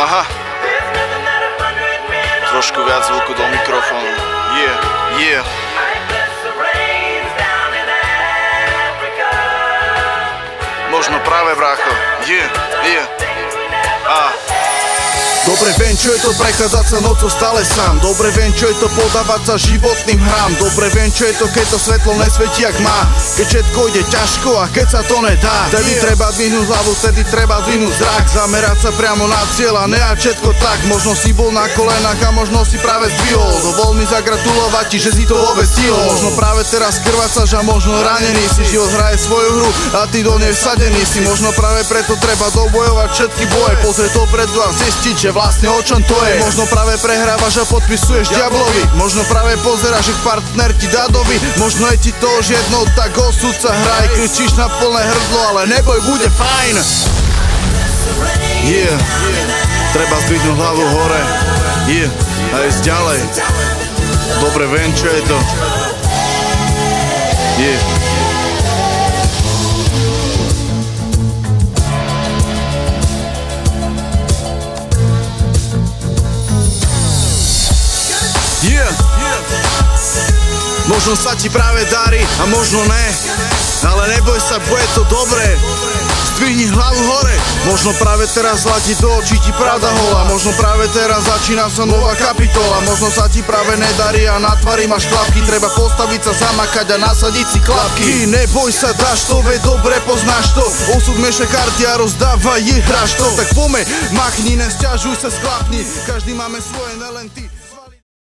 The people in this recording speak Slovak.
Aha. Trošku viac zvuku do mikrofónu. Yeah. Možno práve, brácho. Yeah. Dobre viem, čo je to prechádzať sa nocou stále sám. Dobre viem, čo je to podávať sa životným hrám. Dobre viem, čo je to, keď to svetlo nesvietí jak má. Keď všetko ide ťažko a keď sa to nedá. Vtedy treba dvihnúť hlavu, vtedy treba dvihnúť zrak. Zamerať sa priamo na cieľ a nehať všetko tak. Možno si bol na kolenách a možno si práve zdvihol. Dovol mi zagratulovať ti, že si to vôbec stihol. Možno práve teraz krvácaš a možno ranený si. Život hraje svoju hru a ty do nej vsadený si. Možno práve preto treba dobojovať všetky boje. Pozrieť dopredu a zistiť, že vlastne o čom to je. Možno práve prehrávaš a podpisuješ diablovi. Možno práve pozeráš, že partner ti dá doby. Možno je ti to už jedno, tak osud sa hraj. Kričíš na plné hrdlo, ale neboj, bude fajn. Treba zdvihnúť hlavu hore. A ísť ďalej. Dobre viem, čo je to. Možno sa ti práve darí a možno ne, ale neboj sa, bude to dobré. Zdvihni hlavu hore. Možno práve teraz zlatí do očí ti pravda hola. Možno práve teraz začína sa nová kapitola. Možno sa ti práve nedarí a na tvári máš klapky. Treba postaviť sa, zamakať a nasadiť si klapky. Neboj sa, dáš to, veď dobre poznáš to. Osud meše karty a rozdávaj ich, hráš to. Tak poďme, machni, nesťažuj sa, sklapni. Každý máme svoje, nelen ty.